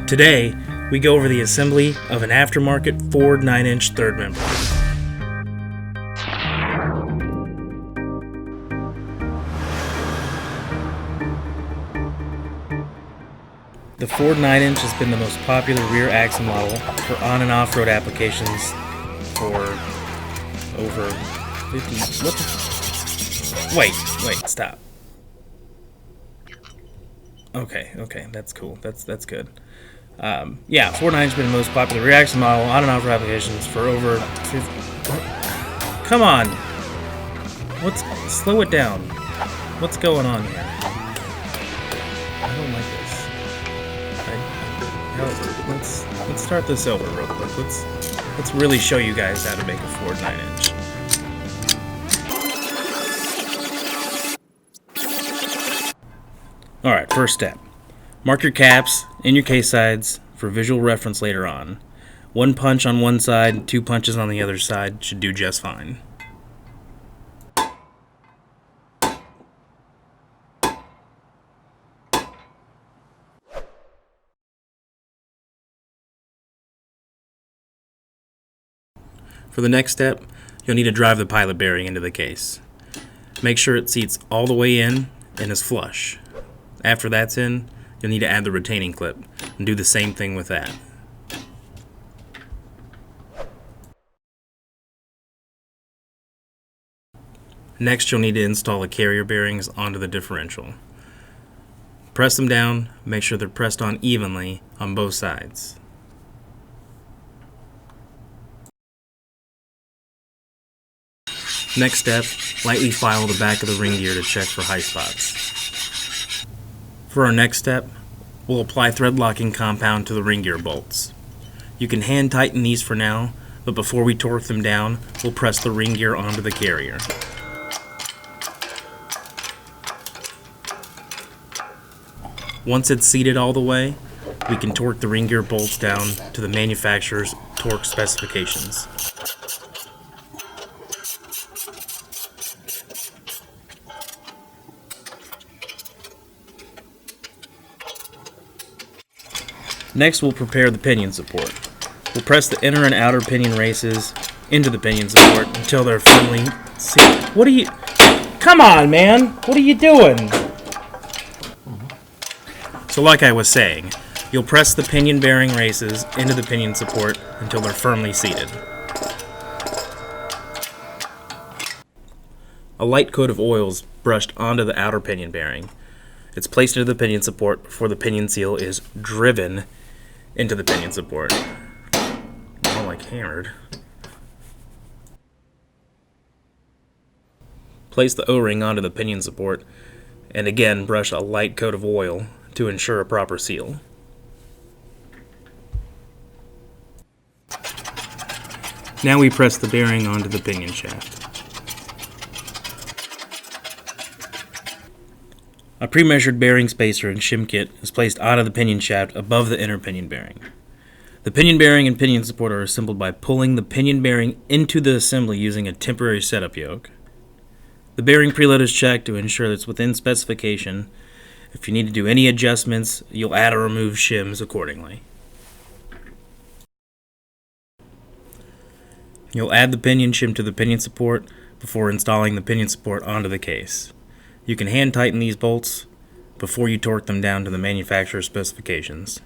Today, we go over the assembly of an aftermarket Ford 9-inch third member. The Ford 9-inch has been the most popular rear axle model for on- and off-road applications for over 50... What the... Wait, stop. Okay, that's cool. That's good. Yeah, Ford 9 has been the most popular rear axle model on and off-road applications for over 50... Come on! Slow it down. What's going on here? I don't like this. Let's start this over real quick. Let's really show you guys how to make a Ford 9-inch. Alright, first step. Mark your caps and your case sides for visual reference later on. One punch on one side, 2 punches on the other side should do just fine. For the next step, you'll need to drive the pilot bearing into the case. Make sure it seats all the way in and is flush. After that's in, you'll need to add the retaining clip and do the same thing with that. Next, you'll need to install the carrier bearings onto the differential. Press them down, make sure they're pressed on evenly on both sides. Next step, lightly file the back of the ring gear to check for high spots. For our next step, we'll apply thread locking compound to the ring gear bolts. You can hand tighten these for now, but before we torque them down, we'll press the ring gear onto the carrier. Once it's seated all the way, we can torque the ring gear bolts down to the manufacturer's torque specifications. Next, we'll prepare the pinion support. We'll press the inner and outer pinion races into the pinion support until they're firmly seated. Come on, man! What are you doing? So like I was saying, you'll press the pinion bearing races into the pinion support until they're firmly seated. A light coat of oil is brushed onto the outer pinion bearing. It's placed into the pinion support before the pinion seal is driven into the pinion support. More like hammered. Place the O-ring onto the pinion support and again brush a light coat of oil to ensure a proper seal. Now we press the bearing onto the pinion shaft. A pre-measured bearing spacer and shim kit is placed onto the pinion shaft above the inner pinion bearing. The pinion bearing and pinion support are assembled by pulling the pinion bearing into the assembly using a temporary setup yoke. The bearing preload is checked to ensure that it's within specification. If you need to do any adjustments, you'll add or remove shims accordingly. You'll add the pinion shim to the pinion support before installing the pinion support onto the case. You can hand tighten these bolts before you torque them down to the manufacturer's specifications.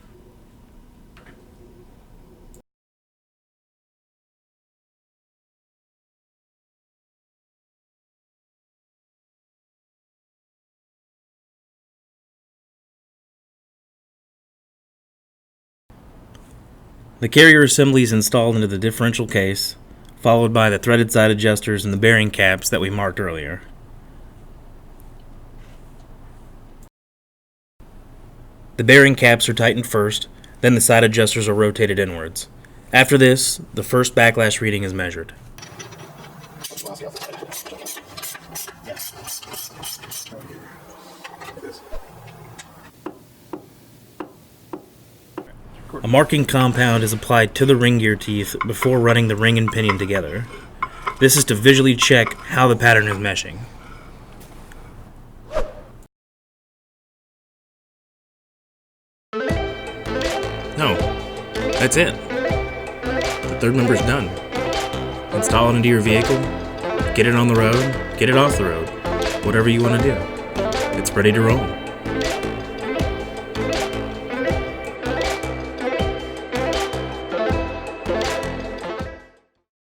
The carrier assembly is installed into the differential case, followed by the threaded side adjusters and the bearing caps that we marked earlier. The bearing caps are tightened first, then the side adjusters are rotated inwards. After this, the first backlash reading is measured. A marking compound is applied to the ring gear teeth before running the ring and pinion together. This is to visually check how the pattern is meshing. No, that's it. The third member's done. Install it into your vehicle, get it on the road, get it off the road, whatever you want to do. It's ready to roll.